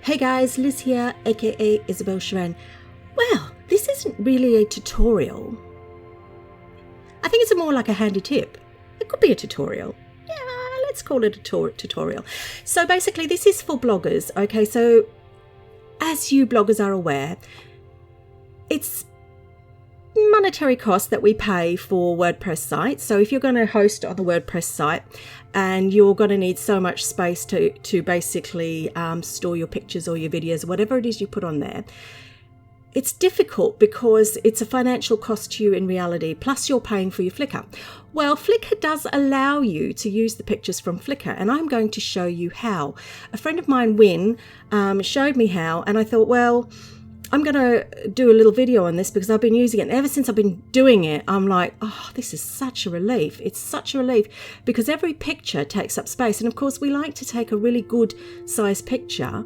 Hey guys, Liz here, aka Isabelle Cheren. Well, this isn't really a tutorial. I think it's more like a handy tip. It could be a tutorial. Yeah, let's call it a tutorial. So basically this is for bloggers. Okay, so as you bloggers are aware, it's monetary cost that we pay for WordPress sites. So if you're going to host on the WordPress site and you're going to need so much space to basically store your pictures or your videos, whatever it is you put on there, it's difficult because it's a financial cost to you in reality, plus you're paying for your Flickr. Well, Flickr does allow you to use the pictures from Flickr, and I'm going to show you how. A friend of mine, Win, showed me how, and I thought, well, I'm going to do a little video on this because I've been using it. And ever since I've been doing it, I'm like, oh, this is such a relief. It's such a relief because every picture takes up space. And of course, we like to take a really good size picture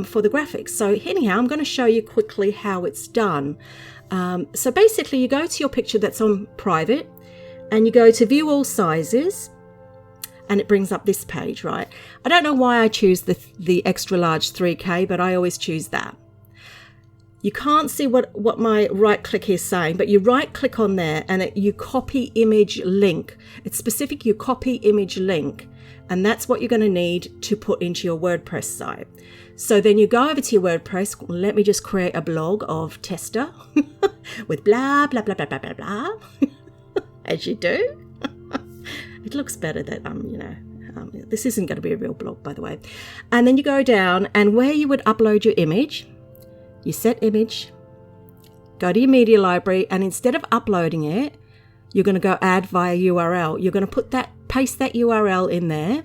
for the graphics. So anyhow, I'm going to show you quickly how it's done. So basically, you go to your picture that's on private and you go to view all sizes. And it brings up this page, right? I don't know why I choose the extra large 3K, but I always choose that. You can't see what my right click is saying, but you right click on there and you copy image link. It's specific, you copy image link, and that's what you're going to need to put into your WordPress site. So then you go over to your WordPress. Let me just create a blog of tester with blah, blah, blah, blah, blah, blah, blah, as you do. It looks better that, this isn't going to be a real blog, by the way. And then you go down and where you would upload your image, you set image, go to your media library, and instead of uploading it, you're going to go add via URL. You're going to paste that URL in there,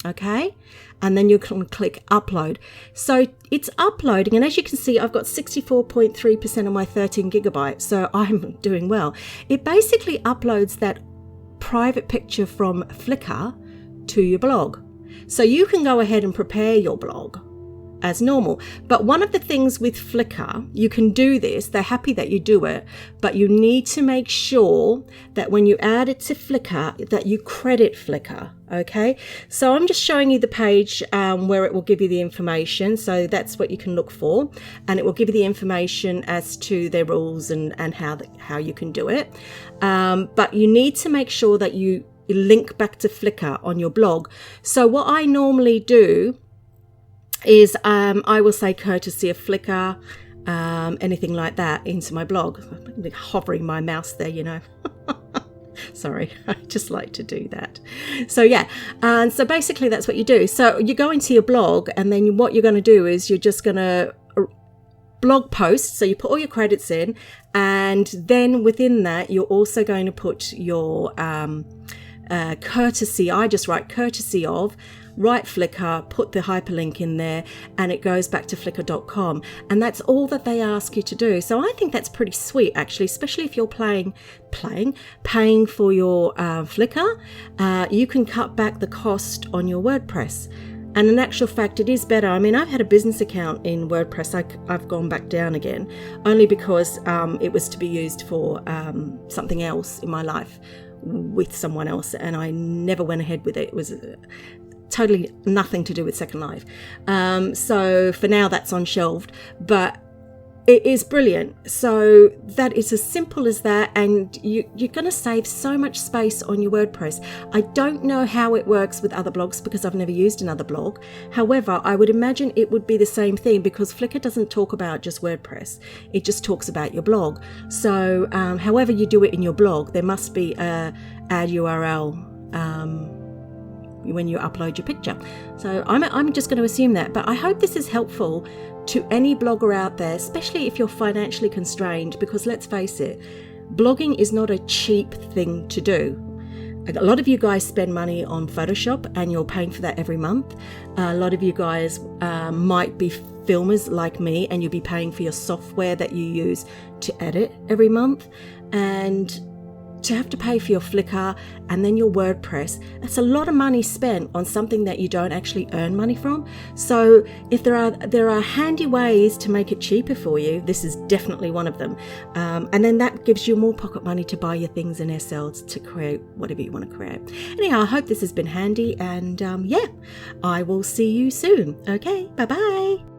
okay? And then you can click upload. So it's uploading, and as you can see, I've got 64.3% of my 13 gigabytes, so I'm doing well. It basically uploads that private picture from Flickr to your blog. So you can go ahead and prepare your blog as normal. But one of the things with Flickr, you can do this, they're happy that you do it, but you need to make sure that when you add it to Flickr, that you credit Flickr, okay? So I'm just showing you the page where it will give you the information. So that's what you can look for, and it will give you the information as to their rules and how you can do it. But you need to make sure that you link back to Flickr on your blog. So what I normally do is I will say courtesy of Flickr, anything like that into my blog. I'm hovering my mouse there, Sorry, I just like to do that. So yeah, and so basically that's what you do. So you go into your blog, and then what you're going to do is you're just going to blog post. So you put all your credits in, and then within that you're also going to put your courtesy. I just write courtesy of, write Flickr, put the hyperlink in there, and it goes back to flickr.com. And that's all that they ask you to do. So I think that's pretty sweet, actually, especially if you're paying for your Flickr. You can cut back the cost on your WordPress. And in actual fact, it is better. I mean, I've had a business account in WordPress. I've gone back down again, only because it was to be used for something else in my life with someone else, and I never went ahead with it. It was totally nothing to do with Second Life. So for now that's on shelved, but it is brilliant. So that is as simple as that, and you're going to save so much space on your WordPress. I don't know how it works with other blogs because I've never used another blog. However, I would imagine it would be the same thing because Flickr doesn't talk about just WordPress. It just talks about your blog. So however you do it in your blog, there must be a add URL when you upload your picture. So I'm just going to assume that, but I hope this is helpful to any blogger out there, especially if you're financially constrained, because let's face it, blogging is not a cheap thing to do. A lot of you guys spend money on Photoshop and you're paying for that every month. A lot of you guys might be filmers like me, and you'll be paying for your software that you use to edit every month. And to have to pay for your Flickr and then your WordPress, that's a lot of money spent on something that you don't actually earn money from. So if there are handy ways to make it cheaper for you, this is definitely one of them. And then that gives you more pocket money to buy your things in SLs to create whatever you want to create. Anyhow, I hope this has been handy, and yeah, I will see you soon. Okay, bye-bye.